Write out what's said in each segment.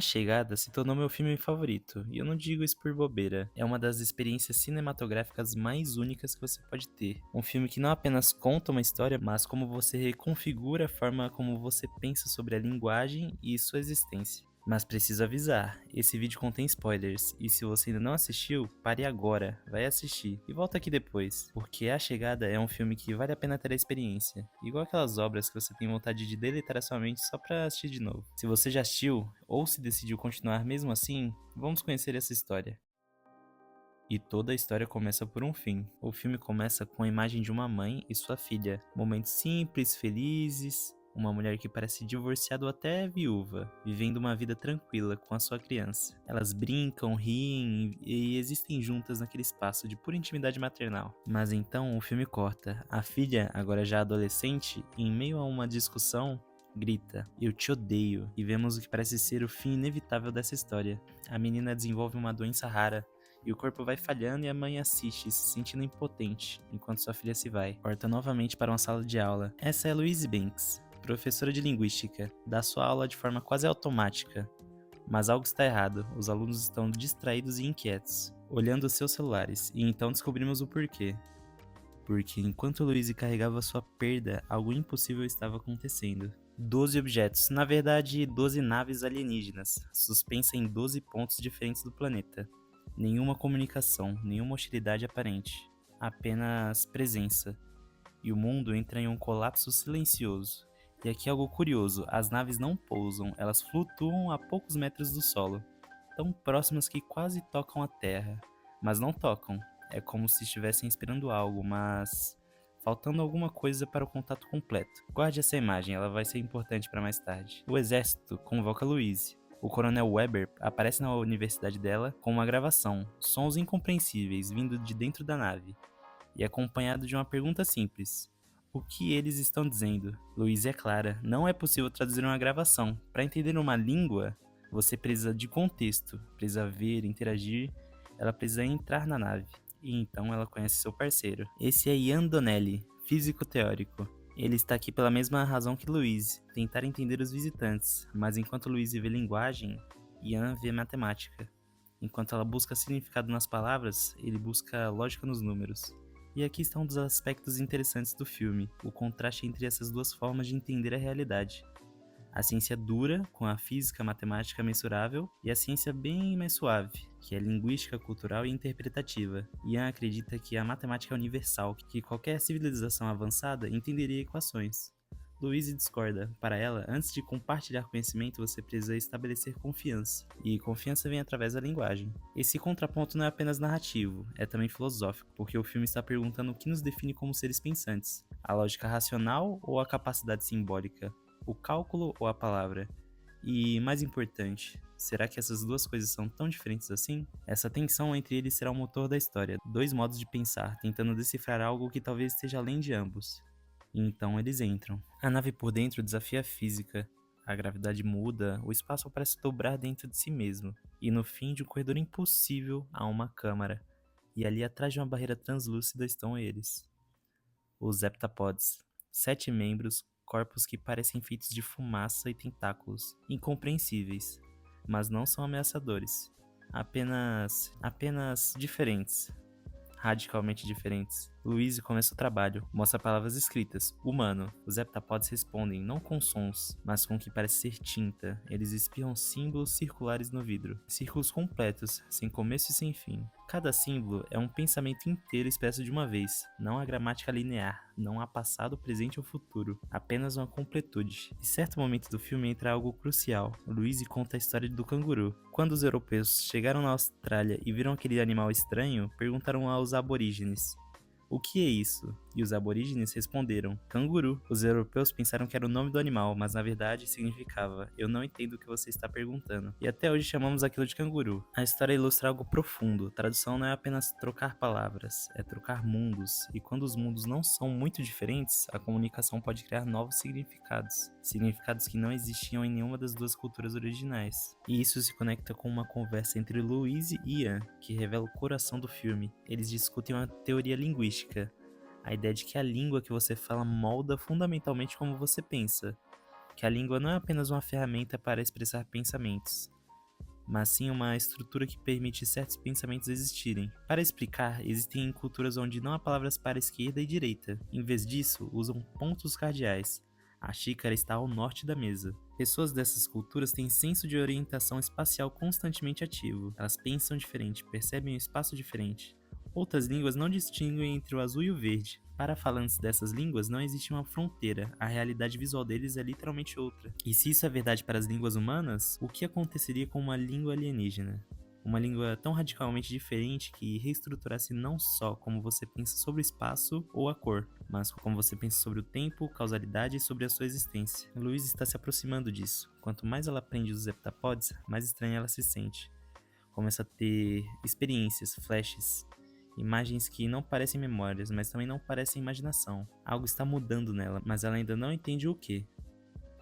A Chegada se tornou meu filme favorito, e eu não digo isso por bobeira. É uma das experiências cinematográficas mais únicas que você pode ter. Um filme que não apenas conta uma história, mas como você reconfigura a forma como você pensa sobre a linguagem e sua existência. Mas preciso avisar, esse vídeo contém spoilers, e se você ainda não assistiu, pare agora, vai assistir, e volta aqui depois, porque A Chegada é um filme que vale a pena ter a experiência, igual aquelas obras que você tem vontade de deletar a sua mente só pra assistir de novo. Se você já assistiu, ou se decidiu continuar mesmo assim, vamos conhecer essa história. E toda a história começa por um fim. O filme começa com a imagem de uma mãe e sua filha. Momentos simples, felizes. Uma mulher que parece divorciada ou até viúva, vivendo uma vida tranquila com a sua criança. Elas brincam, riem e existem juntas naquele espaço de pura intimidade maternal. Mas então o filme corta. A filha, agora já adolescente, em meio a uma discussão, grita: "Eu te odeio", e vemos o que parece ser o fim inevitável dessa história. A menina desenvolve uma doença rara, e o corpo vai falhando e a mãe assiste, se sentindo impotente, enquanto sua filha se vai. Corta novamente para uma sala de aula. Essa é Louise Banks, professora de linguística. Dá sua aula de forma quase automática. Mas algo está errado, os alunos estão distraídos e inquietos, olhando os seus celulares, e então descobrimos o porquê. Porque enquanto Louise carregava sua perda, algo impossível estava acontecendo. 12 objetos, na verdade 12 naves alienígenas, suspensas em 12 pontos diferentes do planeta. Nenhuma comunicação, nenhuma hostilidade aparente, apenas presença. E o mundo entra em um colapso silencioso. E aqui algo curioso, as naves não pousam, elas flutuam a poucos metros do solo, tão próximas que quase tocam a Terra, mas não tocam. É como se estivessem esperando algo, mas faltando alguma coisa para o contato completo. Guarde essa imagem, ela vai ser importante para mais tarde. O exército convoca Louise. O coronel Weber aparece na universidade dela com uma gravação, sons incompreensíveis vindo de dentro da nave, e acompanhado de uma pergunta simples: o que eles estão dizendo? Louise é clara, não é possível traduzir uma gravação. Para entender uma língua, você precisa de contexto, precisa ver, interagir, ela precisa entrar na nave. E então ela conhece seu parceiro. Esse é Ian Donnelly, físico teórico. Ele está aqui pela mesma razão que Louise, tentar entender os visitantes, mas enquanto Louise vê linguagem, Ian vê matemática. Enquanto ela busca significado nas palavras, ele busca lógica nos números. E aqui está um dos aspectos interessantes do filme, o contraste entre essas duas formas de entender a realidade. A ciência dura, com a física matemática mensurável, e a ciência bem mais suave, que é linguística, cultural e interpretativa. Ian acredita que a matemática é universal, que qualquer civilização avançada entenderia equações. Louise discorda. Para ela, antes de compartilhar conhecimento, você precisa estabelecer confiança. E confiança vem através da linguagem. Esse contraponto não é apenas narrativo, é também filosófico, porque o filme está perguntando o que nos define como seres pensantes: a lógica racional ou a capacidade simbólica? O cálculo ou a palavra? E, mais importante, será que essas duas coisas são tão diferentes assim? Essa tensão entre eles será o motor da história, dois modos de pensar, tentando decifrar algo que talvez esteja além de ambos. E então eles entram. A nave por dentro desafia a física. A gravidade muda, o espaço parece dobrar dentro de si mesmo. E no fim de um corredor impossível há uma câmara. E ali atrás de uma barreira translúcida estão eles. Os heptapods. 7 membros, corpos que parecem feitos de fumaça e tentáculos. Incompreensíveis. Mas não são ameaçadores. Apenas diferentes. Radicalmente diferentes. Louise começa o trabalho, mostra palavras escritas, humano. Os heptapods respondem, não com sons, mas com o que parece ser tinta. Eles espirram símbolos circulares no vidro. Círculos completos, sem começo e sem fim. Cada símbolo é um pensamento inteiro expresso de uma vez. Não há gramática linear, não há passado, presente ou futuro. Apenas uma completude. Em certo momento do filme entra algo crucial. Louise conta a história do canguru. Quando os europeus chegaram na Austrália e viram aquele animal estranho, perguntaram aos aborígenes: o que é isso? E os aborígenes responderam: canguru. Os europeus pensaram que era o nome do animal, mas na verdade significava: eu não entendo o que você está perguntando. E até hoje chamamos aquilo de canguru. A história ilustra algo profundo. Tradução não é apenas trocar palavras, é trocar mundos. E quando os mundos não são muito diferentes, a comunicação pode criar novos significados. Significados que não existiam em nenhuma das duas culturas originais. E isso se conecta com uma conversa entre Louise e Ian, que revela o coração do filme. Eles discutem uma teoria linguística. A ideia de que a língua que você fala molda fundamentalmente como você pensa. Que a língua não é apenas uma ferramenta para expressar pensamentos, mas sim uma estrutura que permite certos pensamentos existirem. Para explicar, existem culturas onde não há palavras para esquerda e direita. Em vez disso, usam pontos cardeais. A xícara está ao norte da mesa. Pessoas dessas culturas têm senso de orientação espacial constantemente ativo. Elas pensam diferente, percebem o espaço diferente. Outras línguas não distinguem entre o azul e o verde. Para falantes dessas línguas, não existe uma fronteira, a realidade visual deles é literalmente outra. E se isso é verdade para as línguas humanas, o que aconteceria com uma língua alienígena? Uma língua tão radicalmente diferente que reestruturasse não só como você pensa sobre o espaço ou a cor, mas como você pensa sobre o tempo, causalidade e sobre a sua existência. Louise está se aproximando disso. Quanto mais ela aprende dos heptapods, mais estranha ela se sente. Começa a ter experiências, flashes, imagens que não parecem memórias, mas também não parecem imaginação. Algo está mudando nela, mas ela ainda não entende o que.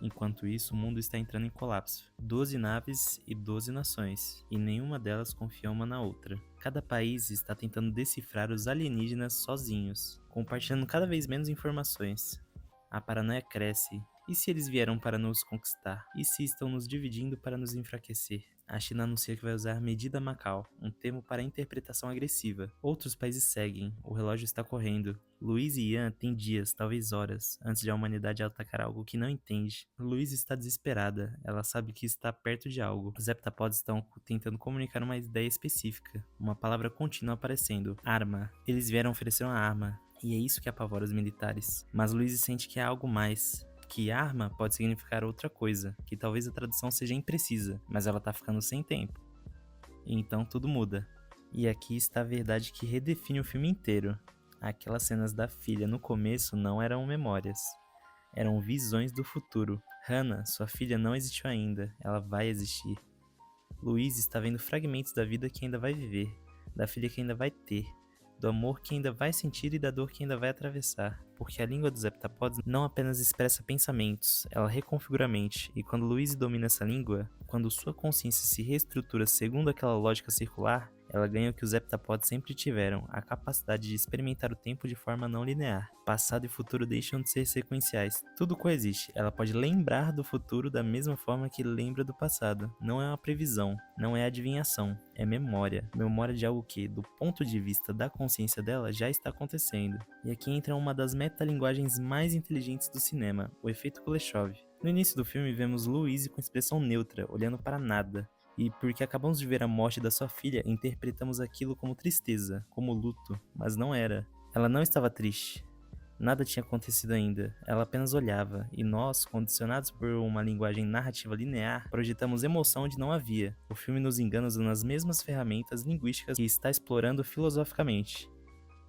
Enquanto isso, o mundo está entrando em colapso. 12 naves e 12 nações, e nenhuma delas confia uma na outra. Cada país está tentando decifrar os alienígenas sozinhos, compartilhando cada vez menos informações. A paranoia cresce. E se eles vieram para nos conquistar? E se estão nos dividindo para nos enfraquecer? A China anuncia que vai usar medida Macau, um termo para interpretação agressiva. Outros países seguem, o relógio está correndo. Louise e Ian têm dias, talvez horas, antes de a humanidade atacar algo que não entende. Louise está desesperada, ela sabe que está perto de algo. Os heptapods estão tentando comunicar uma ideia específica, uma palavra contínua aparecendo. Arma. Eles vieram oferecer uma arma, e é isso que apavora os militares. Mas Louise sente que há algo mais. Que arma pode significar outra coisa, que talvez a tradução seja imprecisa, mas ela tá ficando sem tempo. E então tudo muda. E aqui está a verdade que redefine o filme inteiro. Aquelas cenas da filha no começo não eram memórias. Eram visões do futuro. Hannah, sua filha, não existiu ainda, ela vai existir. Louise está vendo fragmentos da vida que ainda vai viver, da filha que ainda vai ter, do amor que ainda vai sentir e da dor que ainda vai atravessar, porque a língua dos heptapods não apenas expressa pensamentos, ela reconfigura a mente, e quando Louise domina essa língua, quando sua consciência se reestrutura segundo aquela lógica circular, ela ganha o que os heptapods sempre tiveram, a capacidade de experimentar o tempo de forma não linear. Passado e futuro deixam de ser sequenciais, tudo coexiste, ela pode lembrar do futuro da mesma forma que lembra do passado. Não é uma previsão, não é adivinhação, é memória. Memória de algo que, do ponto de vista da consciência dela, já está acontecendo. E aqui entra uma das metalinguagens mais inteligentes do cinema, o efeito Kuleshov. No início do filme vemos Louise com expressão neutra, olhando para nada. E porque acabamos de ver a morte da sua filha, interpretamos aquilo como tristeza, como luto, mas não era. Ela não estava triste. Nada tinha acontecido ainda, ela apenas olhava, e nós, condicionados por uma linguagem narrativa linear, projetamos emoção onde não havia. O filme nos engana usando as mesmas ferramentas linguísticas que está explorando filosoficamente.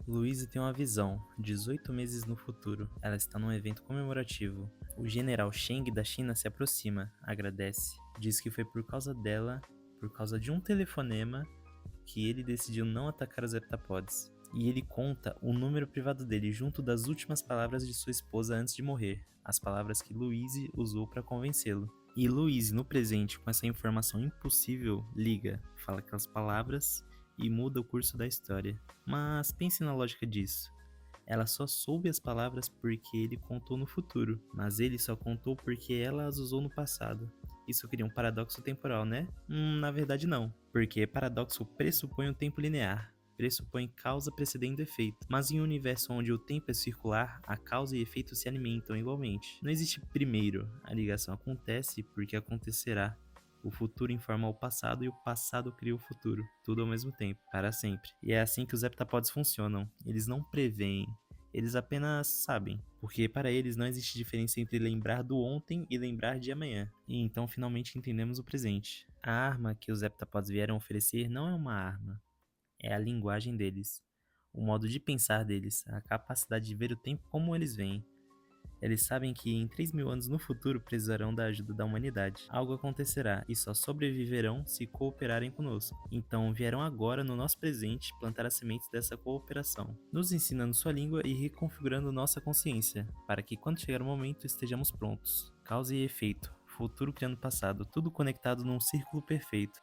Louise tem uma visão, 18 meses no futuro. Ela está num evento comemorativo. O general Cheng da China se aproxima, agradece. Diz que foi por causa dela, por causa de um telefonema, que ele decidiu não atacar os heptapods. E ele conta o número privado dele junto das últimas palavras de sua esposa antes de morrer, as palavras que Louise usou para convencê-lo. E Louise, no presente, com essa informação impossível, liga, fala aquelas palavras e muda o curso da história. Mas pense na lógica disso. Ela só soube as palavras porque ele contou no futuro, mas ele só contou porque ela as usou no passado. Isso cria um paradoxo temporal, né? Na verdade não, porque paradoxo pressupõe um tempo linear, pressupõe causa precedendo efeito, mas em um universo onde o tempo é circular, a causa e efeito se alimentam igualmente. Não existe primeiro, a ligação acontece porque acontecerá. O futuro informa o passado e o passado cria o futuro, tudo ao mesmo tempo, para sempre. E é assim que os heptapods funcionam, eles não preveem, eles apenas sabem, porque para eles não existe diferença entre lembrar do ontem e lembrar de amanhã. E então finalmente entendemos o presente. A arma que os heptapods vieram oferecer não é uma arma, é a linguagem deles, o modo de pensar deles, a capacidade de ver o tempo como eles veem. Eles sabem que em 3.000 anos no futuro precisarão da ajuda da humanidade. Algo acontecerá e só sobreviverão se cooperarem conosco. Então vieram agora no nosso presente plantar as sementes dessa cooperação, nos ensinando sua língua e reconfigurando nossa consciência, para que quando chegar o momento estejamos prontos. Causa e efeito, futuro criando passado, tudo conectado num círculo perfeito.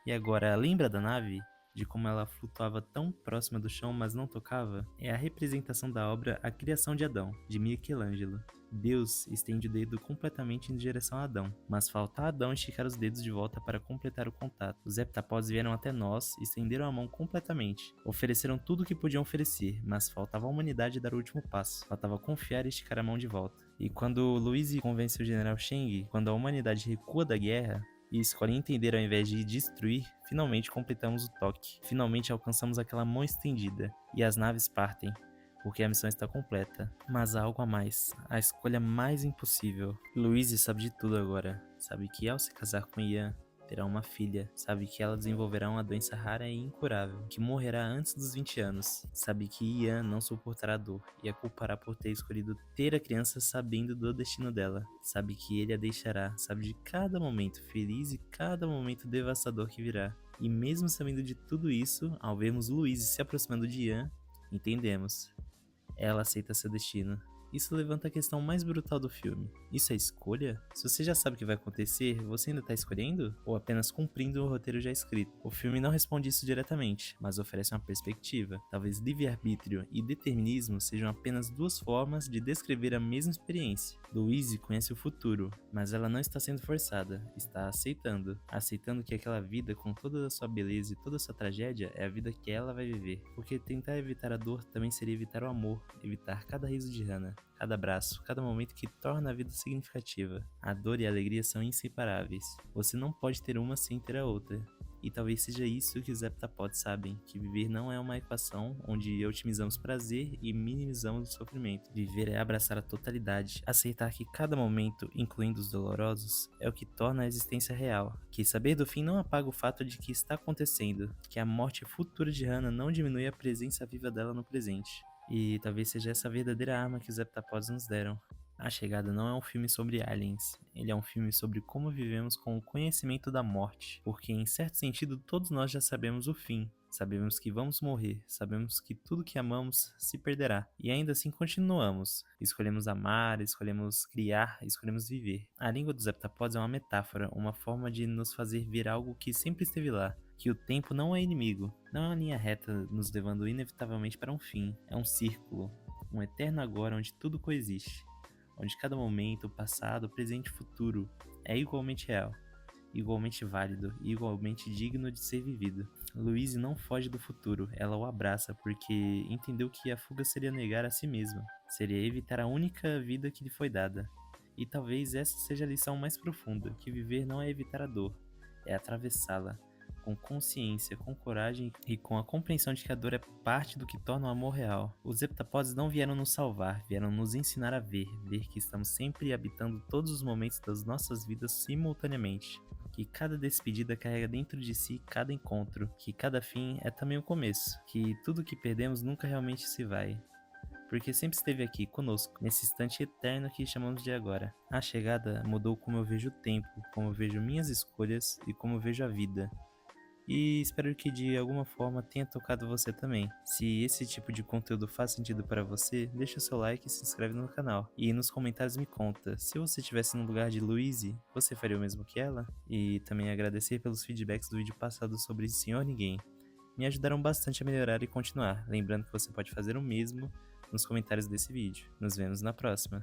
E agora, lembra da nave? de como ela flutuava tão próxima do chão, mas não tocava, é a representação da obra A Criação de Adão, de Michelangelo. Deus estende o dedo completamente em direção a Adão, mas falta a Adão esticar os dedos de volta para completar o contato. Os heptapods vieram até nós e estenderam a mão completamente. Ofereceram tudo o que podiam oferecer, mas faltava a humanidade dar o último passo. Faltava confiar e esticar a mão de volta. E quando Louise convence o General Shang, quando a humanidade recua da guerra e escolhe entender ao invés de destruir, finalmente completamos o toque. Finalmente alcançamos aquela mão estendida e as naves partem, porque a missão está completa. Mas há algo a mais, a escolha mais impossível. Louise sabe de tudo agora. Sabe que ao se casar com Ian, terá uma filha. Sabe que ela desenvolverá uma doença rara e incurável, que morrerá antes dos 20 anos. Sabe que Ian não suportará a dor e a culpará por ter escolhido ter a criança sabendo do destino dela. Sabe que ele a deixará. Sabe de cada momento feliz e cada momento devastador que virá. E mesmo sabendo de tudo isso, ao vermos Louise se aproximando de Ian, entendemos. Ela aceita seu destino. Isso levanta a questão mais brutal do filme. Isso é escolha? Se você já sabe o que vai acontecer, você ainda tá escolhendo? Ou apenas cumprindo o roteiro já escrito? O filme não responde isso diretamente, mas oferece uma perspectiva. Talvez livre-arbítrio e determinismo sejam apenas duas formas de descrever a mesma experiência. Louise conhece o futuro, mas ela não está sendo forçada, está aceitando. Aceitando que aquela vida, com toda a sua beleza e toda a sua tragédia, é a vida que ela vai viver. Porque tentar evitar a dor também seria evitar o amor, evitar cada riso de Hannah, cada abraço, cada momento que torna a vida significativa. A dor e a alegria são inseparáveis. Você não pode ter uma sem ter a outra. E talvez seja isso que os heptapods sabem, que viver não é uma equação onde otimizamos prazer e minimizamos o sofrimento. Viver é abraçar a totalidade, aceitar que cada momento, incluindo os dolorosos, é o que torna a existência real, que saber do fim não apaga o fato de que está acontecendo, que a morte futura de Hannah não diminui a presença viva dela no presente. E talvez seja essa a verdadeira arma que os heptapods nos deram. A Chegada não é um filme sobre aliens, ele é um filme sobre como vivemos com o conhecimento da morte, porque em certo sentido todos nós já sabemos o fim, sabemos que vamos morrer, sabemos que tudo que amamos se perderá, e ainda assim continuamos, escolhemos amar, escolhemos criar, escolhemos viver. A língua dos heptapods é uma metáfora, uma forma de nos fazer ver algo que sempre esteve lá, que o tempo não é inimigo, não é uma linha reta nos levando inevitavelmente para um fim, é um círculo, um eterno agora onde tudo coexiste, onde cada momento, passado, presente e futuro é igualmente real, igualmente válido e igualmente digno de ser vivido. Louise não foge do futuro, ela o abraça porque entendeu que a fuga seria negar a si mesma, seria evitar a única vida que lhe foi dada. E talvez essa seja a lição mais profunda, que viver não é evitar a dor, é atravessá-la, com consciência, com coragem e com a compreensão de que a dor é parte do que torna o amor real. Os heptapods não vieram nos salvar, vieram nos ensinar a ver, ver que estamos sempre habitando todos os momentos das nossas vidas simultaneamente. Que cada despedida carrega dentro de si cada encontro, que cada fim é também o começo, que tudo que perdemos nunca realmente se vai, porque sempre esteve aqui conosco, nesse instante eterno que chamamos de agora. A Chegada mudou como eu vejo o tempo, como eu vejo minhas escolhas e como eu vejo a vida. E espero que de alguma forma tenha tocado você também. Se esse tipo de conteúdo faz sentido para você, deixa o seu like e se inscreve no canal. E nos comentários me conta, se você estivesse no lugar de Louise, você faria o mesmo que ela? E também agradecer pelos feedbacks do vídeo passado sobre Senhor Ninguém. Me ajudaram bastante a melhorar e continuar. Lembrando que você pode fazer o mesmo nos comentários desse vídeo. Nos vemos na próxima.